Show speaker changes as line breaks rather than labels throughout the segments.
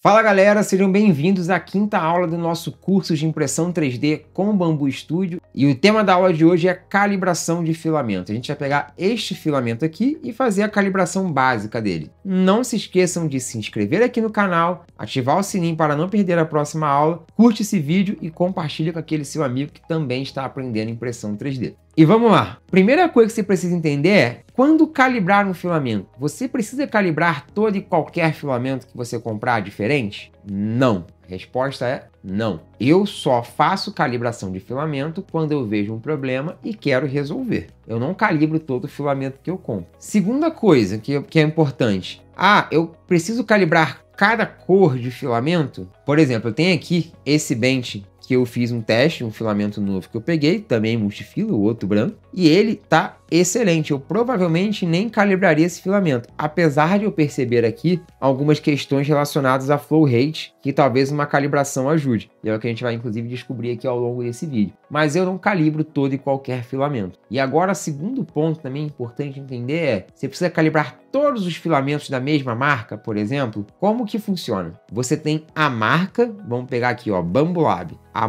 Fala galera, sejam bem-vindos à quinta aula do nosso curso de impressão 3D com Bambu Studio. E o tema da aula de hoje é calibração de filamento. A gente vai pegar este filamento aqui e fazer a calibração básica dele. Não se esqueçam de se inscrever aqui no canal, ativar o sininho para não perder a próxima aula, curte esse vídeo e compartilha com aquele seu amigo que também está aprendendo impressão 3D. E vamos lá! Primeira coisa que você precisa entender é, quando calibrar um filamento, você precisa calibrar todo e qualquer filamento que você comprar diferente? Não. A resposta é não. Eu só faço calibração de filamento quando eu vejo um problema e quero resolver. Eu não calibro todo o filamento que eu compro. Segunda coisa que é importante. Eu preciso calibrar cada cor de filamento? Por exemplo, eu tenho aqui esse bench que eu fiz um teste, um filamento novo que eu peguei, também multifila, o outro branco, e ele tá excelente. Eu provavelmente nem calibraria esse filamento, apesar de eu perceber aqui algumas questões relacionadas a flow rate, que talvez uma calibração ajude. E é o que a gente vai inclusive descobrir aqui ao longo desse vídeo. Mas eu não calibro todo e qualquer filamento. E agora, segundo ponto também importante entender é, você precisa calibrar todos os filamentos da mesma marca, por exemplo. Como que funciona? Você tem a marca, vamos pegar aqui, ó, Bambulab. A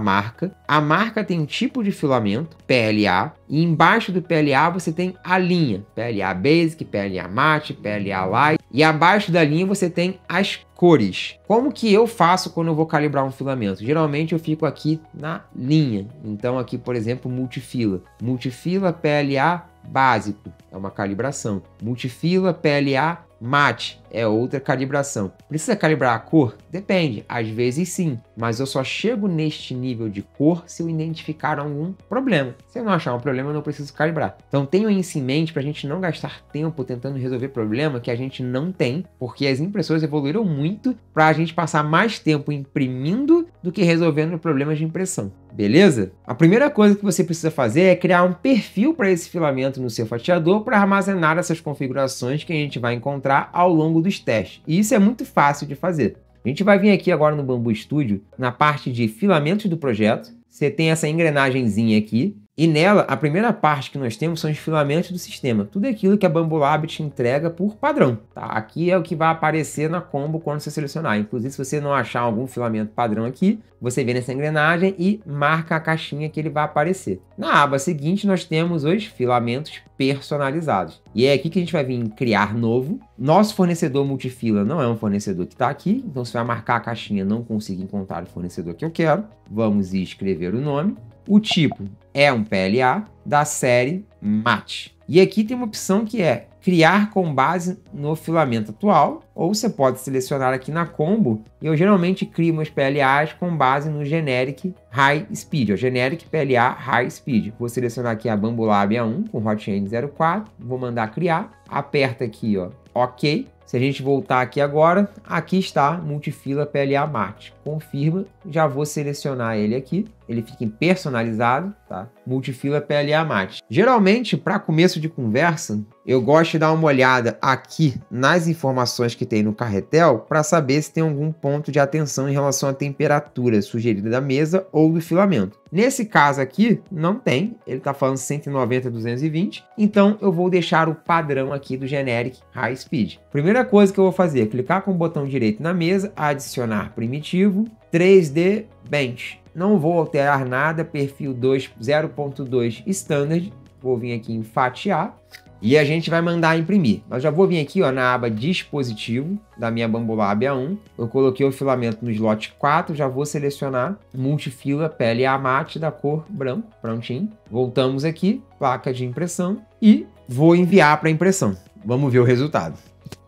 marca tem um tipo de filamento, PLA, e embaixo do PLA você tem a linha, PLA Basic, PLA Matte, PLA Light, e abaixo da linha você tem as cores. Como que eu faço quando eu vou calibrar um filamento? Geralmente eu fico aqui na linha, então aqui, por exemplo, multifila PLA básico, é uma calibração, multifila PLA Matte é outra calibração. Precisa calibrar a cor? Depende, às vezes sim, mas eu só chego neste nível de cor se eu identificar algum problema. Se eu não achar um problema, eu não preciso calibrar. Então tenham isso em mente para a gente não gastar tempo tentando resolver problema que a gente não tem, porque as impressoras evoluíram muito para a gente passar mais tempo imprimindo do que resolvendo problemas de impressão. Beleza? A primeira coisa que você precisa fazer é criar um perfil para esse filamento no seu fatiador para armazenar essas configurações que a gente vai encontrar ao longo dos testes. E isso é muito fácil de fazer. A gente vai vir aqui agora no Bambu Studio, na parte de filamentos do projeto. Você tem essa engrenagemzinha aqui. E nela, a primeira parte que nós temos são os filamentos do sistema. Tudo aquilo que a Bambulab te entrega por padrão. Tá? Aqui é o que vai aparecer na combo quando você selecionar. Inclusive, se você não achar algum filamento padrão aqui, você vem nessa engrenagem e marca a caixinha que ele vai aparecer. Na aba seguinte, nós temos os filamentos personalizados. E é aqui que a gente vai vir em criar novo. Nosso fornecedor multifila não é um fornecedor que está aqui. Então, você vai marcar a caixinha, não consigo encontrar o fornecedor que eu quero. Vamos escrever o nome. O tipo é um PLA da série Matte. E aqui tem uma opção que é criar com base no filamento atual, ou você pode selecionar aqui na combo, e eu geralmente crio meus PLAs com base no Generic High Speed, Generic PLA High Speed. Vou selecionar aqui a Bambulab A1 com Hotend 04, vou mandar criar, aperta aqui, ó, OK. Se a gente voltar aqui agora, aqui está multifila PLA Matte. Confirma, já vou selecionar ele aqui. Ele fica em personalizado, tá? Multifila PLA Matte. Geralmente, para começo de conversa, eu gosto de dar uma olhada aqui nas informações que tem no carretel para saber se tem algum ponto de atenção em relação à temperatura sugerida da mesa ou do filamento. Nesse caso aqui, não tem. Ele está falando 190/220. Então, eu vou deixar o padrão aqui do Generic High Speed. Primeira coisa que eu vou fazer é clicar com o botão direito na mesa, adicionar primitivo, 3D Bench. Não vou alterar nada, perfil 0.2 Standard. Vou vir aqui em fatiar. E a gente vai mandar imprimir. Mas já vou vir aqui, ó, na aba dispositivo da minha Bambulab A1. Eu coloquei o filamento no slot 4, já vou selecionar multifila PLA Matte da cor branco, prontinho. Voltamos aqui, placa de impressão e vou enviar para impressão. Vamos ver o resultado.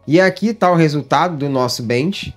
E aqui está o resultado do nosso bench.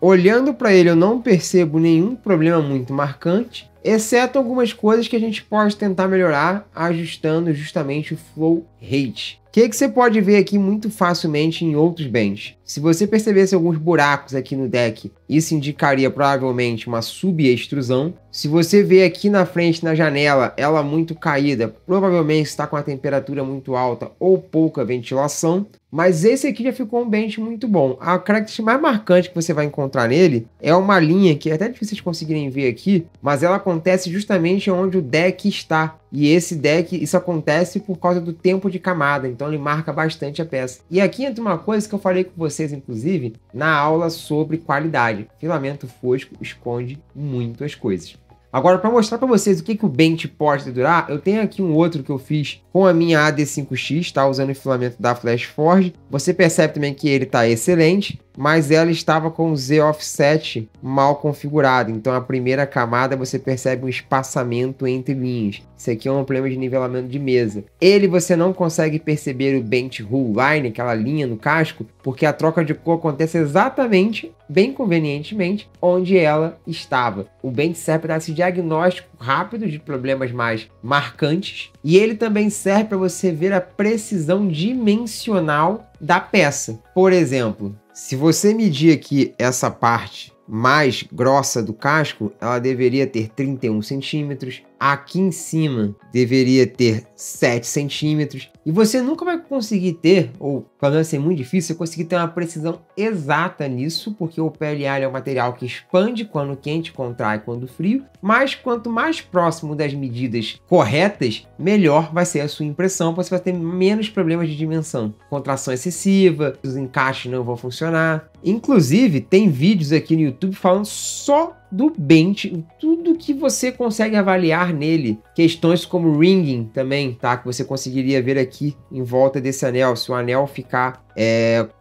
Olhando para ele, eu não percebo nenhum problema muito marcante, exceto algumas coisas que a gente pode tentar melhorar ajustando justamente o flow rate. O que você pode ver aqui muito facilmente em outros bench? Se você percebesse alguns buracos aqui no deck, isso indicaria provavelmente uma subextrusão. Se você vê aqui na frente, na janela, ela muito caída, provavelmente está com a temperatura muito alta ou pouca ventilação. Mas esse aqui já ficou um bench muito bom. A característica mais marcante que você vai encontrar nele é uma linha que é até difícil de conseguirem ver aqui, mas ela acontece justamente onde o deck está. E esse deck, isso acontece por causa do tempo de camada, então ele marca bastante a peça. E aqui entra uma coisa que eu falei com vocês, inclusive, na aula sobre qualidade. Filamento fosco esconde muito as coisas. Agora, para mostrar para vocês o que o Bent pode durar, eu tenho aqui um outro que eu fiz com a minha AD5X, tá? Usando o filamento da Flash Forge. Você percebe também que ele está excelente, mas ela estava com o Z offset mal configurado. Então, a primeira camada você percebe um espaçamento entre linhas. Isso aqui é um problema de nivelamento de mesa. Você não consegue perceber o Bent Hull Line, aquela linha no casco, porque a troca de cor acontece exatamente, bem convenientemente, onde ela estava. O Bent serve para dar esse diagnóstico rápido de problemas mais marcantes, e ele também serve para você ver a precisão dimensional da peça. Por exemplo, se você medir aqui essa parte mais grossa do casco, ela deveria ter 31 centímetros. Aqui em cima deveria ter 7 centímetros. E você nunca vai conseguir ter, ou pelo menos é muito difícil, você conseguir ter uma precisão exata nisso, porque o PLA é um material que expande quando quente, contrai quando frio. Mas quanto mais próximo das medidas corretas, melhor vai ser a sua impressão, você vai ter menos problemas de dimensão. Contração excessiva, os encaixes não vão funcionar. Inclusive, tem vídeos aqui no YouTube falando só do Bent, tudo que você consegue avaliar nele. Questões como ringing também, tá? Que você conseguiria ver aqui em volta desse anel. Se o anel ficar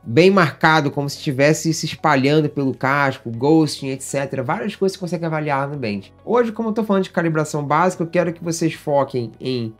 bem marcado, como se estivesse se espalhando pelo casco, ghosting, etc. Várias coisas que você consegue avaliar no Bent. Hoje, como eu tô falando de calibração básica, eu quero que vocês foquem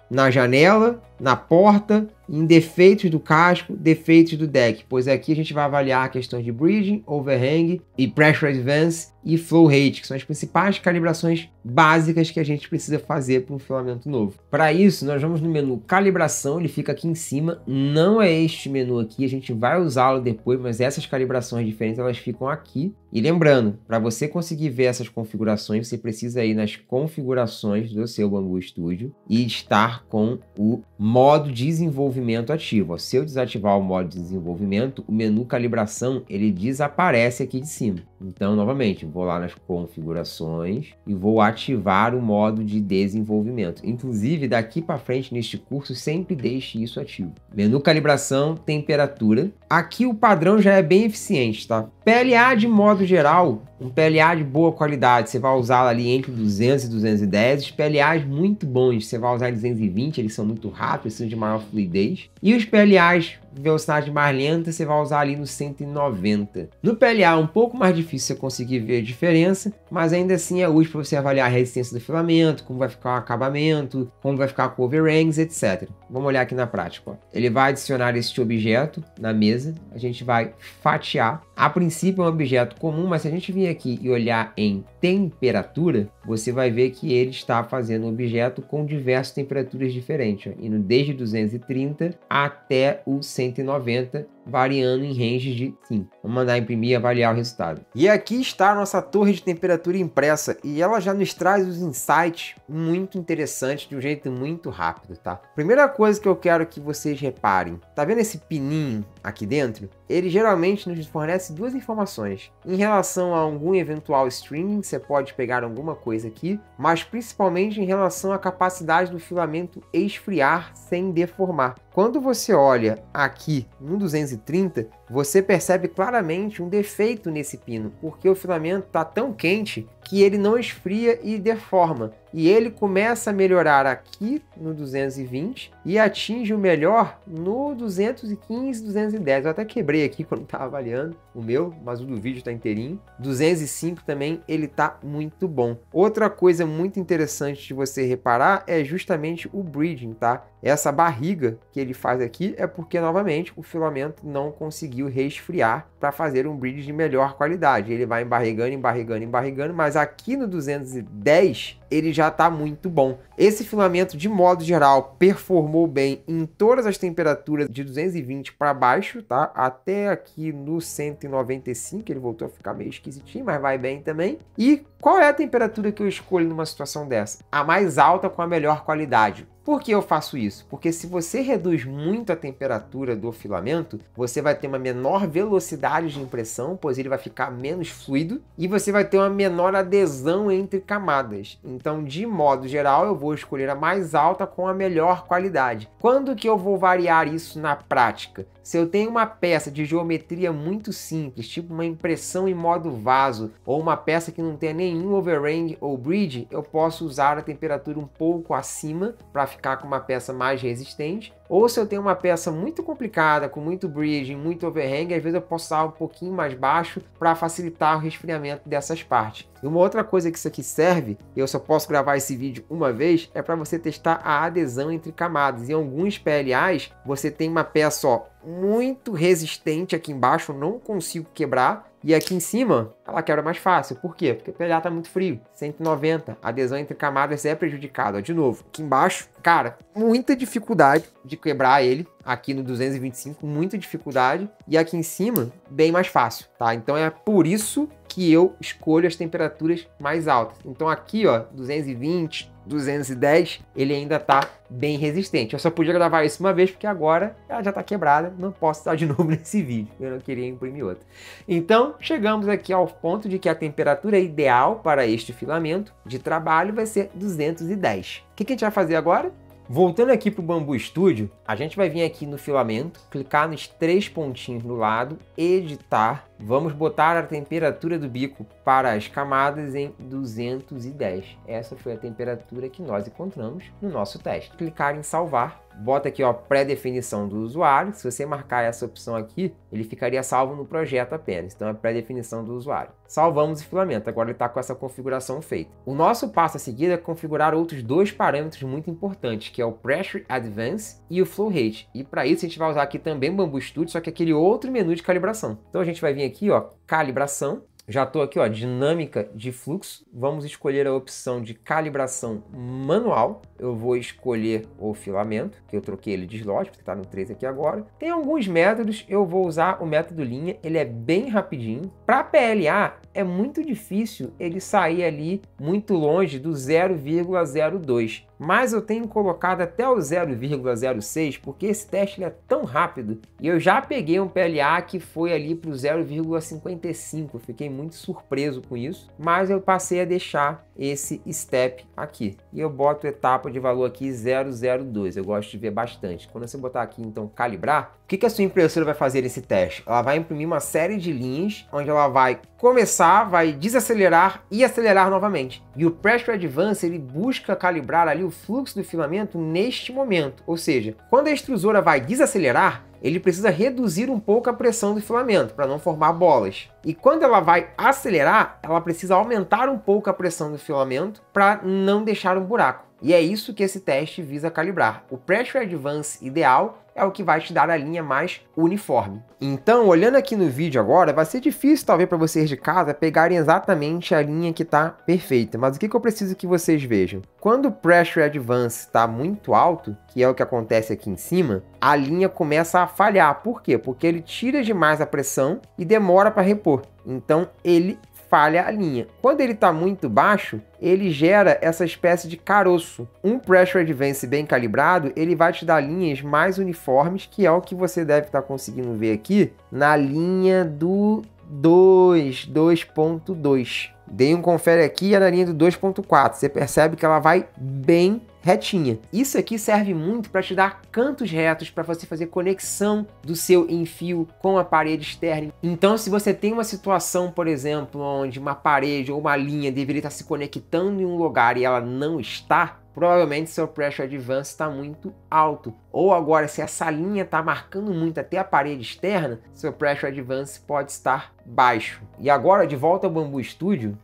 na janela, na porta, em defeitos do casco, defeitos do deck, pois aqui a gente vai avaliar questões de bridging, overhang e pressure advance e flow rate, que são as principais calibrações básicas que a gente precisa fazer para um filamento novo. Para isso, nós vamos no menu calibração, ele fica aqui em cima, não é este menu aqui, a gente vai usá-lo depois, mas essas calibrações diferentes elas ficam aqui. E lembrando, para você conseguir ver essas configurações, você precisa ir nas configurações do seu Bambu Studio e estar com o modo desenvolvimento ativo. Se eu desativar o modo de desenvolvimento, o menu calibração ele desaparece aqui de cima. Então, novamente, vou lá nas configurações e vou ativar o modo de desenvolvimento. Inclusive, daqui para frente neste curso, sempre deixe isso ativo. Menu calibração, temperatura. Aqui o padrão já é bem eficiente, tá? PLA de modo geral, um PLA de boa qualidade, você vai usar ali entre 200 e 210. Os PLAs muito bons, você vai usar em 220, eles são muito rápidos, precisam de maior fluidez. E os PLAs velocidade mais lenta, você vai usar ali no 190. No PLA é um pouco mais difícil você conseguir ver a diferença, mas ainda assim é útil para você avaliar a resistência do filamento, como vai ficar o acabamento, como vai ficar com overhangs, etc. Vamos olhar aqui na prática. Ó. Ele vai adicionar este objeto na mesa, a gente vai fatiar. A princípio é um objeto comum, mas se a gente vir aqui e olhar em temperatura, você vai ver que ele está fazendo um objeto com diversas temperaturas diferentes, ó, indo desde 230 até o 190, variando em range de 5. Vamos mandar imprimir e avaliar o resultado. E aqui está a nossa torre de temperatura impressa e ela já nos traz os insights muito interessantes de um jeito muito rápido, tá? Primeira coisa que eu quero que vocês reparem, tá vendo esse pininho aqui dentro? Ele geralmente nos fornece duas informações. Em relação a algum eventual streaming, você pode pegar alguma coisa aqui, mas principalmente em relação à capacidade do filamento esfriar sem deformar. Quando você olha aqui no 230, você percebe claramente um defeito nesse pino, porque o filamento está tão quente que ele não esfria e deforma. E ele começa a melhorar aqui no 220 e atinge o melhor no 215, 210. Eu até quebrei aqui quando estava avaliando o meu, mas o do vídeo está inteirinho. 205 também, ele está muito bom. Outra coisa muito interessante de você reparar é justamente o bridging, tá? Essa barriga que ele faz aqui é porque, novamente, o filamento não conseguiu resfriar para fazer um bridge de melhor qualidade. Ele vai embarrigando, embarrigando, embarrigando, mas aqui no 210 ele já está muito bom. Esse filamento, de modo geral, performou bem em todas as temperaturas de 220 para baixo, tá? Até aqui no 195, ele voltou a ficar meio esquisitinho, mas vai bem também. E qual é a temperatura que eu escolho numa situação dessa? A mais alta com a melhor qualidade. Por que eu faço isso? Porque se você reduz muito a temperatura do filamento, você vai ter uma menor velocidade de impressão, pois ele vai ficar menos fluido, e você vai ter uma menor adesão entre camadas. Então, de modo geral, eu vou escolher a mais alta com a melhor qualidade. Quando que eu vou variar isso na prática? Se eu tenho uma peça de geometria muito simples, tipo uma impressão em modo vaso, ou uma peça que não tenha nenhum overhang ou bridge, eu posso usar a temperatura um pouco acima para ficar com uma peça mais resistente. Ou se eu tenho uma peça muito complicada, com muito bridge, muito overhang, às vezes eu posso usar um pouquinho mais baixo para facilitar o resfriamento dessas partes. E uma outra coisa que isso aqui serve, e eu só posso gravar esse vídeo uma vez, é para você testar a adesão entre camadas. Em alguns PLAs, você tem uma peça muito resistente aqui embaixo, eu não consigo quebrar, e aqui em cima, ela quebra mais fácil. Por quê? Porque o PLA está muito frio. 190, a adesão entre camadas é prejudicada. De novo, aqui embaixo, cara, muita dificuldade de quebrar ele. Aqui no 225, muita dificuldade. E aqui em cima, bem mais fácil, tá? Então é por isso que eu escolho as temperaturas mais altas. Então aqui, ó, 220, 210, ele ainda tá bem resistente. Eu só podia gravar isso uma vez, porque agora ela já tá quebrada, não posso estar de novo nesse vídeo. Eu não queria imprimir outra. Então, chegamos aqui ao ponto de que a temperatura ideal para este filamento de trabalho vai ser 210. O que a gente vai fazer agora? Voltando aqui para o Bambu Studio, a gente vai vir aqui no filamento, clicar nos 3 pontinhos do lado, editar. Vamos botar a temperatura do bico para as camadas em 210. Essa foi a temperatura que nós encontramos no nosso teste. Clicar em salvar. Bota aqui, ó, pré-definição do usuário. Se você marcar essa opção aqui, ele ficaria salvo no projeto apenas. Então é pré-definição do usuário. Salvamos o filamento. Agora ele está com essa configuração feita. O nosso passo a seguir é configurar outros 2 parâmetros muito importantes, que é o Pressure Advance e o Flow Rate. E para isso a gente vai usar aqui também o Bambu Studio, só que aquele outro menu de calibração. Então a gente vai vir aqui, ó, calibração. Já estou aqui, ó, dinâmica de fluxo. Vamos escolher a opção de calibração manual. Eu vou escolher o filamento, que eu troquei ele de slot, porque está no 3 aqui agora. Tem alguns métodos, eu vou usar o método linha, ele é bem rapidinho. Para PLA, é muito difícil ele sair ali muito longe do 0,02. Mas eu tenho colocado até o 0,06, porque esse teste ele é tão rápido. E eu já peguei um PLA que foi ali para o 0,55. Fiquei muito surpreso com isso, mas eu passei a deixar esse step aqui. E eu boto etapa de valor aqui 002. Eu gosto de ver bastante. Quando você botar aqui, então, calibrar, o que a sua impressora vai fazer nesse teste? Ela vai imprimir uma série de linhas, onde ela vai começar, vai desacelerar e acelerar novamente. E o Pressure Advance, ele busca calibrar ali o fluxo do filamento neste momento. Ou seja, quando a extrusora vai desacelerar, ele precisa reduzir um pouco a pressão do filamento para não formar bolas. E quando ela vai acelerar, ela precisa aumentar um pouco a pressão do filamento para não deixar um buraco. E é isso que esse teste visa calibrar. O Pressure Advance ideal é o que vai te dar a linha mais uniforme. Então, olhando aqui no vídeo agora, vai ser difícil talvez para vocês de casa pegarem exatamente a linha que está perfeita. Mas o que eu preciso que vocês vejam? Quando o Pressure Advance está muito alto, que é o que acontece aqui em cima, a linha começa a falhar. Por quê? Porque ele tira demais a pressão e demora para repor. Então, ele falha a linha. Quando ele está muito baixo, ele gera essa espécie de caroço. Um Pressure Advance bem calibrado, ele vai te dar linhas mais uniformes, que é o que você deve estar conseguindo ver aqui na linha do 2.2. Dei um confere aqui, é na linha do 2.4. Você percebe que ela vai bem retinha. Isso aqui serve muito para te dar cantos retos para você fazer conexão do seu enfio com a parede externa. Então, se você tem uma situação, por exemplo, onde uma parede ou uma linha deveria estar se conectando em um lugar e ela não está, provavelmente seu Pressure Advance está muito alto. Ou agora, se essa linha está marcando muito até a parede externa, seu Pressure Advance pode estar baixo. E agora, de volta ao Bambu Studio,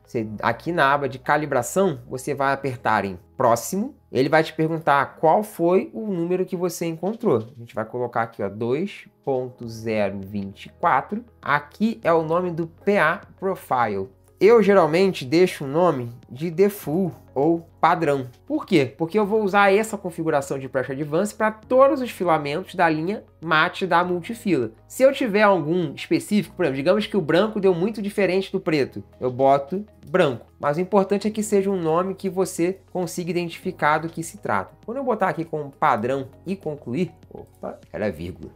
aqui na aba de calibração, você vai apertar em próximo. Ele vai te perguntar qual foi o número que você encontrou. A gente vai colocar aqui, ó, 2.024. Aqui é o nome do PA Profile. Eu geralmente deixo o nome de default ou padrão. Por quê? Porque eu vou usar essa configuração de Pressure Advance para todos os filamentos da linha mate da multifila. Se eu tiver algum específico, por exemplo, digamos que o branco deu muito diferente do preto, eu boto branco. mas o importante é que seja um nome que você consiga identificar do que se trata. Quando eu botar aqui como padrão e concluir, opa, era vírgula.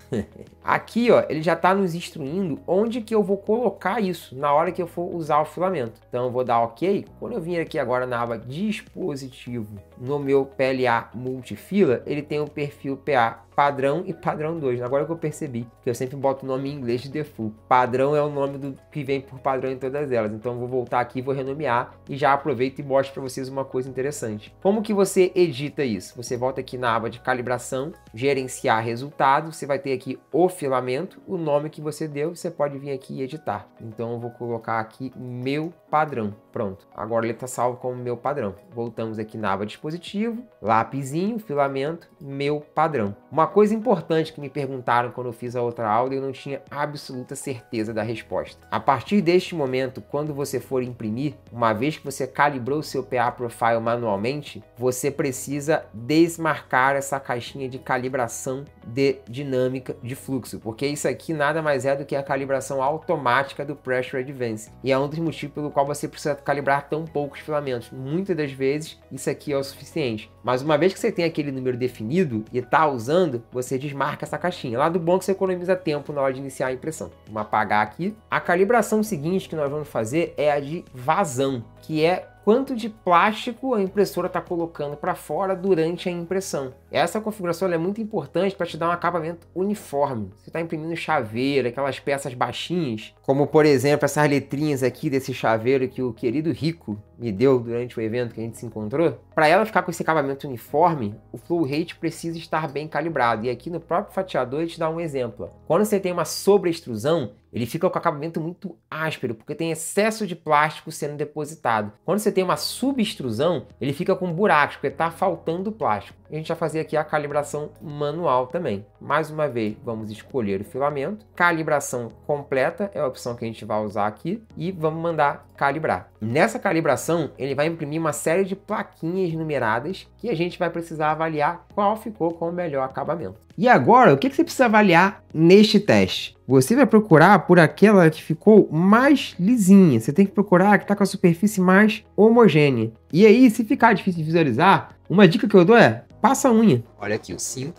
Aqui, ó, ele já está nos instruindo onde que eu vou colocar isso na hora que eu for usar o filamento. Então eu vou dar OK. Quando eu vir aqui agora na aba dispositivo, no meu PLA multifila, ele tem o perfil PA padrão e padrão 2. Agora que eu percebi, que eu sempre boto o nome em inglês de default. Padrão é o nome do que vem por padrão em todas elas. Então eu vou voltar aqui, vou renomear e já aproveito e mostro para vocês uma coisa interessante. Como que você edita isso? Você volta aqui na aba de calibração, gerenciar resultado, você vai ter aqui o filamento, o nome que você deu, você pode vir aqui e editar. Então eu vou colocar aqui meu padrão. Pronto, agora ele está salvo como meu padrão. Voltamos aqui na aba dispositivo, lapisinho, filamento, meu padrão. Uma coisa importante que me perguntaram quando eu fiz a outra aula e eu não tinha absoluta certeza da resposta. A partir deste momento, quando você for imprimir, uma vez que você calibrou o seu PA Profile manualmente, você precisa desmarcar essa caixinha de calibração de dinâmica de fluxo, porque isso aqui nada mais é do que a calibração automática do Pressure Advance. E é um dos motivos pelo qual você precisa calibrar tão poucos filamentos. Muitas das vezes isso aqui é o suficiente. Mas uma vez que você tem aquele número definido e está usando, você desmarca essa caixinha. Lá do bom que você economiza tempo na hora de iniciar a impressão. Vamos apagar aqui. A calibração seguinte que nós vamos fazer é a de vazão, que é quanto de plástico a impressora está colocando para fora durante a impressão. Essa configuração é muito importante para te dar um acabamento uniforme. Você está imprimindo chaveiro, aquelas peças baixinhas, como por exemplo essas letrinhas aqui desse chaveiro que o querido Rico me deu durante o evento que a gente se encontrou. Para ela ficar com esse acabamento uniforme, o flow rate precisa estar bem calibrado. E aqui no próprio fatiador ele te dá um exemplo. Quando você tem uma sobreextrusão, ele fica com acabamento muito áspero, porque tem excesso de plástico sendo depositado. Quando você tem uma subextrusão, ele fica com buracos, porque está faltando plástico. A gente vai fazer aqui a calibração manual também. Mais uma vez, vamos escolher o filamento. Calibração completa é a opção que a gente vai usar aqui. E vamos mandar calibrar. Nessa calibração, ele vai imprimir uma série de plaquinhas numeradas que a gente vai precisar avaliar qual ficou com o melhor acabamento. E agora, o que você precisa avaliar neste teste? Você vai procurar por aquela que ficou mais lisinha. Você tem que procurar a que está com a superfície mais homogênea. E aí, se ficar difícil de visualizar, uma dica que eu dou é, passa a unha. Olha aqui, o 5,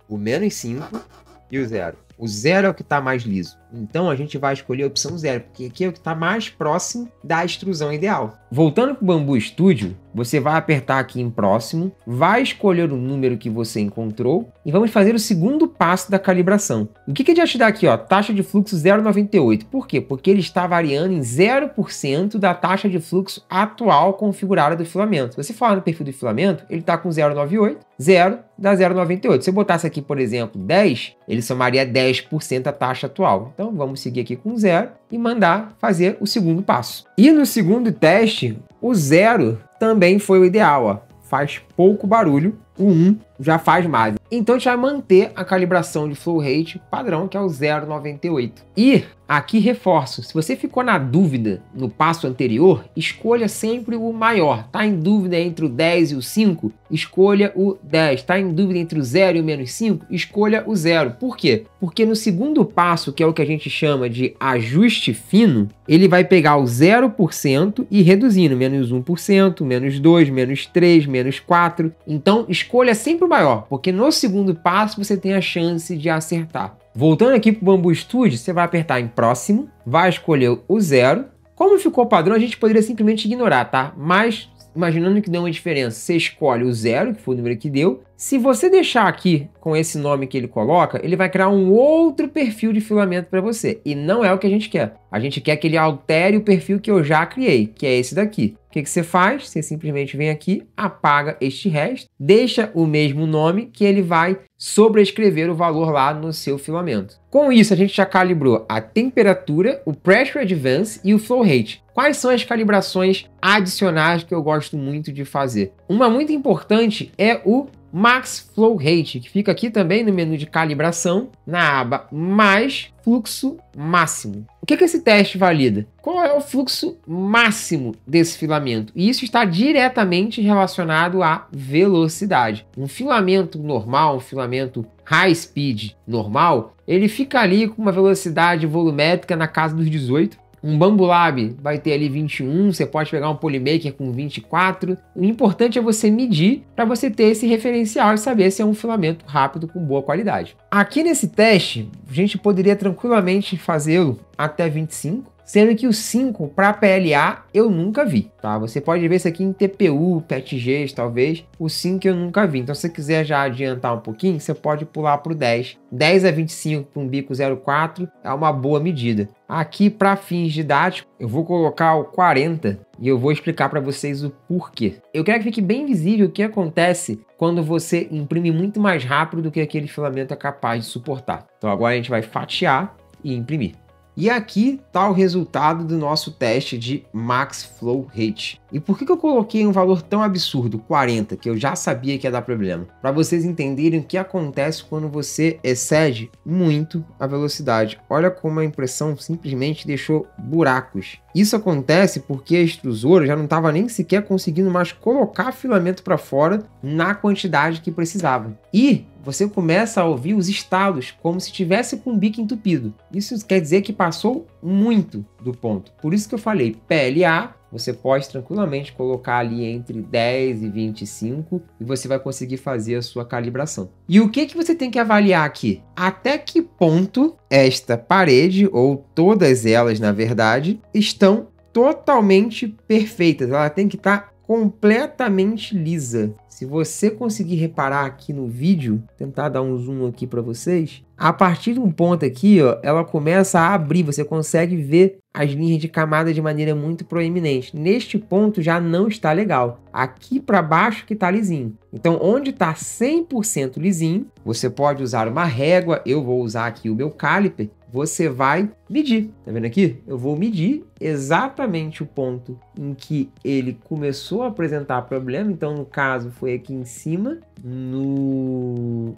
o menos 5 e o 0. O 0 é o que está mais liso. Então a gente vai escolher a opção 0, porque aqui é o que está mais próximo da extrusão ideal. Voltando para o Bambu Studio, você vai apertar aqui em próximo, vai escolher o número que você encontrou e vamos fazer o segundo passo da calibração. O que ele vai te dar aqui? Ó, taxa de fluxo 0,98. Por quê? Porque ele está variando em 0% da taxa de fluxo atual configurada do filamento. Se você falar no perfil do filamento, ele está com 0,98, 0 dá 0,98. Se eu botasse aqui, por exemplo, 10, ele somaria 10% da taxa atual. Então vamos seguir aqui com 0 e mandar fazer o segundo passo. E no segundo teste, o 0 também foi o ideal, ó. Faz pouco barulho, o 1 já faz mais. Então a gente vai manter a calibração de flow rate padrão, que é o 0,98. E aqui reforço, se você ficou na dúvida no passo anterior, escolha sempre o maior. Tá em dúvida entre o 10 e o 5? Escolha o 10. Tá em dúvida entre o 0 e o menos 5? Escolha o 0. Por quê? Porque no segundo passo, que é o que a gente chama de ajuste fino, ele vai pegar o 0% e reduzindo, menos 1%, menos 2, menos 3, menos 4. Então escolha sempre o maior, porque no segundo passo você tem a chance de acertar. Voltando aqui para o Bambu Studio, você vai apertar em próximo, vai escolher o 0. Como ficou padrão, a gente poderia simplesmente ignorar, tá? Mas, imaginando que deu uma diferença, você escolhe o 0, que foi o número que deu. Se você deixar aqui com esse nome que ele coloca, ele vai criar um outro perfil de filamento para você. E não é o que a gente quer. A gente quer que ele altere o perfil que eu já criei, que é esse daqui. O que você faz? Você simplesmente vem aqui, apaga este resto, deixa o mesmo nome que ele vai sobrescrever o valor lá no seu filamento. Com isso, a gente já calibrou a temperatura, o Pressure Advance e o Flow Rate. Quais são as calibrações adicionais que eu gosto muito de fazer? Uma muito importante é o Max Flow Rate, que fica aqui também no menu de calibração, na aba mais fluxo máximo. O que esse teste valida? Qual é o fluxo máximo desse filamento? E isso está diretamente relacionado à velocidade. Um filamento normal, um filamento high speed normal, ele fica ali com uma velocidade volumétrica na casa dos 18 Um Bambulab vai ter ali 21, você pode pegar um Polymaker com 24. O importante é você medir para você ter esse referencial e saber se é um filamento rápido com boa qualidade. Aqui nesse teste, a gente poderia tranquilamente fazê-lo até 25. Sendo que o 5 para PLA eu nunca vi, tá? Você pode ver isso aqui em TPU, PETGs talvez, o 5 eu nunca vi. Então se você quiser já adiantar um pouquinho, você pode pular para o 10. 10 a 25 para um bico 0,4 é uma boa medida. Aqui para fins didáticos eu vou colocar o 40 e eu vou explicar para vocês o porquê. Eu quero que fique bem visível o que acontece quando você imprime muito mais rápido do que aquele filamento é capaz de suportar. Então agora a gente vai fatiar e imprimir. E aqui está o resultado do nosso teste de Max Flow Rate. E por que eu coloquei um valor tão absurdo, 40, que eu já sabia que ia dar problema? Para vocês entenderem o que acontece quando você excede muito a velocidade. Olha como a impressão simplesmente deixou buracos. Isso acontece porque a extrusora já não estava nem sequer conseguindo mais colocar filamento para fora na quantidade que precisava. E você começa a ouvir os estalos, como se tivesse com o bico entupido. Isso quer dizer que passou muito do ponto. Por isso que eu falei, PLA, você pode tranquilamente colocar ali entre 10 e 25 e você vai conseguir fazer a sua calibração. E o que você tem que avaliar aqui? Até que ponto esta parede, ou todas elas na verdade, estão totalmente perfeitas. Ela tem que estar completamente lisa. Se você conseguir reparar aqui no vídeo, tentar dar um zoom aqui para vocês, a partir de um ponto aqui, ó, ela começa a abrir, você consegue ver as linhas de camada de maneira muito proeminente. Neste ponto já não está legal. Aqui para baixo que está lisinho. Então, onde está 100% lisinho, você pode usar uma régua, eu vou usar aqui o meu caliper, você vai medir. Tá vendo aqui? Eu vou medir exatamente o ponto em que ele começou a apresentar problema. Então, no caso, foi aqui em cima, no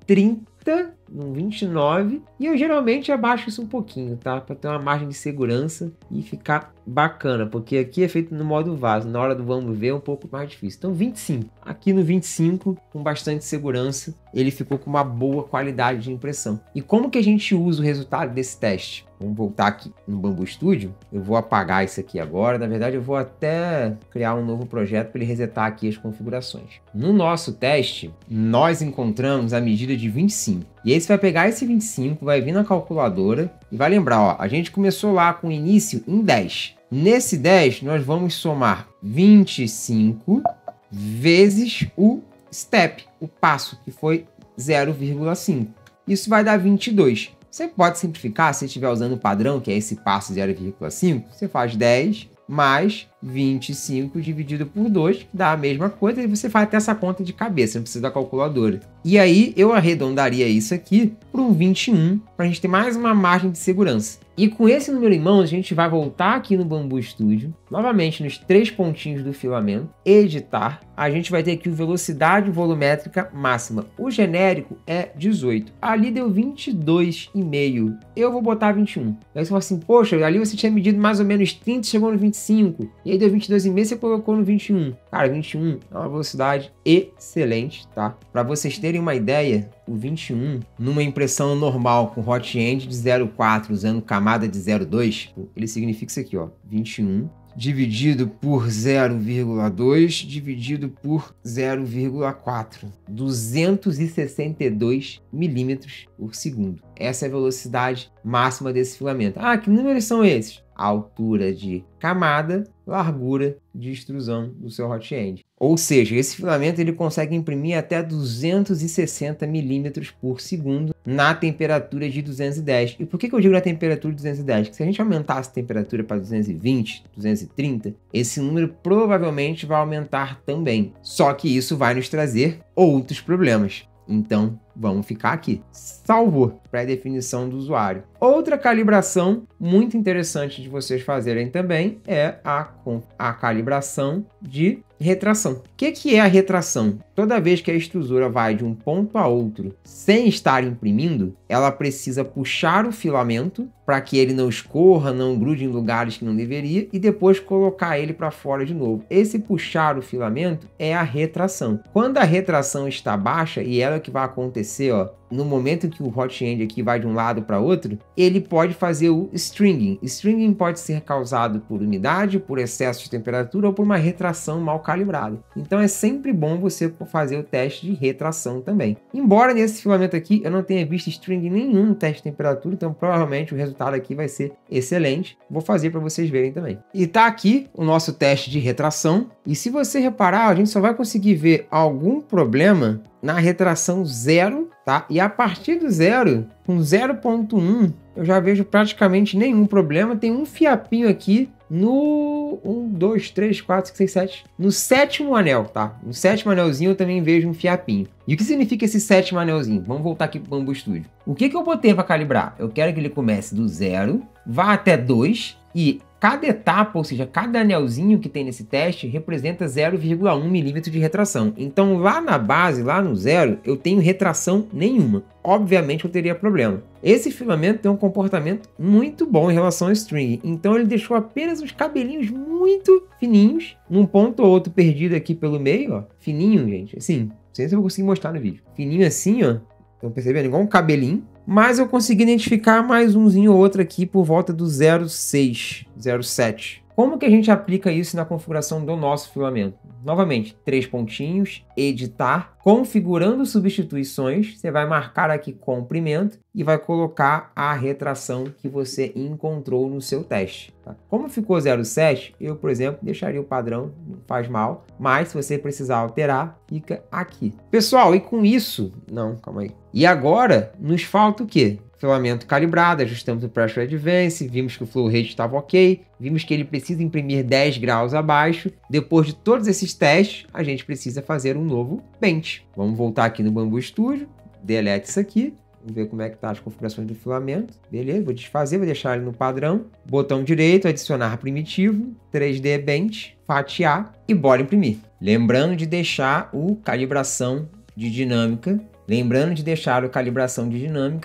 30, no 29. E eu geralmente abaixo isso um pouquinho, tá? Para ter uma margem de segurança e ficar bacana. Porque aqui é feito no modo vaso. Na hora do vamos ver é um pouco mais difícil. Então, 25. Aqui no 25, com bastante segurança, ele ficou com uma boa qualidade de impressão. E como que a gente usa o resultado desse teste? Vamos voltar aqui no Bambu Studio. Eu vou apagar isso aqui agora. Na verdade, eu vou até criar um novo projeto para ele resetar aqui as configurações. No nosso teste, nós encontramos a medida de 25. E aí você vai pegar esse 25, vai vir na calculadora e vai lembrar, ó, a gente começou lá com o início em 10. Nesse 10, nós vamos somar 25 vezes o step, o passo, que foi 0,5. Isso vai dar 22. Você pode simplificar, se estiver usando o padrão, que é esse passo 0,5, você faz 10 mais 25 dividido por 2, que dá a mesma coisa, e você faz até essa conta de cabeça, não precisa da calculadora. E aí eu arredondaria isso aqui para um 21, para a gente ter mais uma margem de segurança. E com esse número em mãos, a gente vai voltar aqui no Bambu Studio, novamente nos 3 pontinhos do filamento, editar. A gente vai ter aqui o velocidade volumétrica máxima. O genérico é 18. Ali deu 22,5. Eu vou botar 21. Aí você fala assim, poxa, ali você tinha medido mais ou menos 30, chegou no 25. E aí deu 22,5, você colocou no 21. Cara, 21 é uma velocidade excelente, tá? Para vocês terem uma ideia, o 21, numa impressão normal com hot end de 0,4, usando camada de 0,2, ele significa isso aqui, ó, 21 dividido por 0,2 dividido por 0,4, 262 milímetros por segundo. Essa é a velocidade máxima desse filamento. Ah, que números são esses? A altura de camada, largura de extrusão do seu hot end. Ou seja, esse filamento ele consegue imprimir até 260 milímetros por segundo na temperatura de 210. E por que eu digo na temperatura de 210? Porque se a gente aumentasse a temperatura para 220, 230, esse número provavelmente vai aumentar também. Só que isso vai nos trazer outros problemas. Então, vamos ficar aqui. Salvou, pré-definição do usuário. Outra calibração muito interessante de vocês fazerem também é a calibração de retração. O que é a retração? Toda vez que a extrusora vai de um ponto a outro sem estar imprimindo, ela precisa puxar o filamento para que ele não escorra, não grude em lugares que não deveria e depois colocar ele para fora de novo. Esse puxar o filamento é a retração. Quando a retração está baixa, e ela é o que vai acontecer, ó, no momento que o hot end aqui vai de um lado para outro, ele pode fazer o stringing. Stringing pode ser causado por umidade, por excesso de temperatura ou por uma retração mal calibrada. Então é sempre bom você fazer o teste de retração também. Embora nesse filamento aqui eu não tenha visto stringing nenhum no teste de temperatura, então provavelmente o resultado aqui vai ser excelente. Vou fazer para vocês verem também. E tá aqui o nosso teste de retração. E se você reparar, a gente só vai conseguir ver algum problema na retração 0, tá? E a partir do 0, com 0.1, eu já vejo praticamente nenhum problema. Tem um fiapinho aqui no 1, 2, 3, 4, 5, 6, 7. No 7º anel, tá? No 7º anelzinho eu também vejo um fiapinho. E o que significa esse 7º anelzinho? Vamos voltar aqui para o Bambu Studio. O que eu botei para calibrar? Eu quero que ele comece do 0, vá até 2 e cada etapa, ou seja, cada anelzinho que tem nesse teste representa 0,1 milímetro de retração. Então lá na base, lá no 0, eu tenho retração nenhuma. Obviamente eu teria problema. Esse filamento tem um comportamento muito bom em relação ao string. Então ele deixou apenas os cabelinhos muito fininhos, num ponto ou outro perdido aqui pelo meio, ó. Fininho, gente, assim, não sei se eu vou conseguir mostrar no vídeo. Fininho assim, ó. Estão percebendo? Igual um cabelinho. Mas eu consegui identificar mais umzinho ou outro aqui por volta do 0,6, 0,7. Como que a gente aplica isso na configuração do nosso filamento? Novamente, 3 pontinhos, editar, configurando substituições, você vai marcar aqui comprimento e vai colocar a retração que você encontrou no seu teste. Tá? Como ficou 0,7, eu, por exemplo, deixaria o padrão, não faz mal, mas se você precisar alterar, fica aqui. Pessoal, e com isso... Não, calma aí. E agora, nos falta o quê? Filamento calibrado, ajustamos o Pressure Advance, vimos que o Flow Rate estava ok, vimos que ele precisa imprimir 10 graus abaixo. Depois de todos esses testes, a gente precisa fazer um novo bench. Vamos voltar aqui no Bambu Studio, delete isso aqui, vamos ver como é que tá as configurações do filamento. Beleza, vou desfazer, vou deixar ele no padrão. Botão direito, adicionar primitivo, 3D Bench, fatiar e bora imprimir. Lembrando de deixar o calibração de dinâmica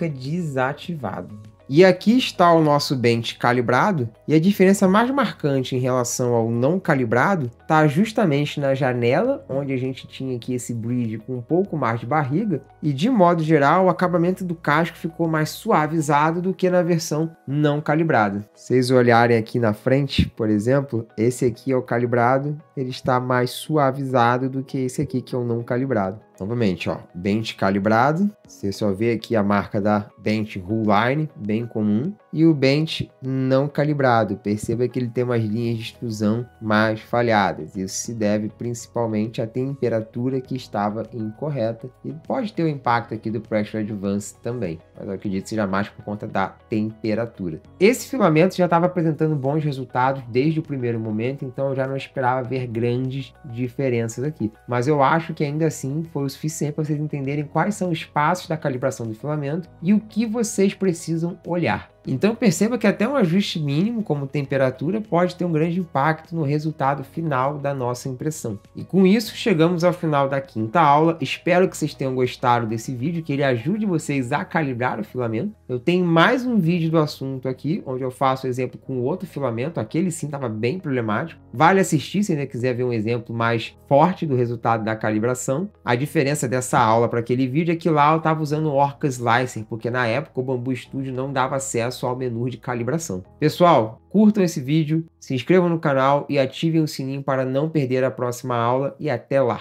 desativado. E aqui está o nosso bench calibrado, e a diferença mais marcante em relação ao não calibrado está justamente na janela, onde a gente tinha aqui esse bridge com um pouco mais de barriga, e de modo geral o acabamento do casco ficou mais suavizado do que na versão não calibrada. Se vocês olharem aqui na frente, por exemplo, esse aqui é o calibrado, ele está mais suavizado do que esse aqui que é o não calibrado. Novamente, ó, bench calibrado, você só vê aqui a marca da bench Rule Line, bem comum, e o bench não calibrado, perceba que ele tem umas linhas de extrusão mais falhadas. Isso se deve principalmente à temperatura que estava incorreta e pode ter o impacto aqui do Pressure Advance também, mas eu acredito que seja mais por conta da temperatura. Esse filamento já estava apresentando bons resultados desde o primeiro momento, então eu já não esperava ver grandes diferenças aqui, mas eu acho que ainda assim foi o suficiente para vocês entenderem quais são os passos da calibração do filamento e o que vocês precisam olhar. Então perceba que até um ajuste mínimo, como temperatura, pode ter um grande impacto no resultado final da nossa impressão. E com isso chegamos ao final da quinta aula. Espero que vocês tenham gostado desse vídeo, que ele ajude vocês a calibrar o filamento. Eu tenho mais um vídeo do assunto aqui, onde eu faço exemplo com outro filamento. Aquele sim estava bem problemático. Vale assistir se ainda quiser ver um exemplo mais forte do resultado da calibração. A diferença dessa aula para aquele vídeo é que lá eu estava usando o Orca Slicer, porque na época o Bambu Studio não dava acesso ao menu de calibração. Pessoal, curtam esse vídeo, se inscrevam no canal e ativem o sininho para não perder a próxima aula e até lá!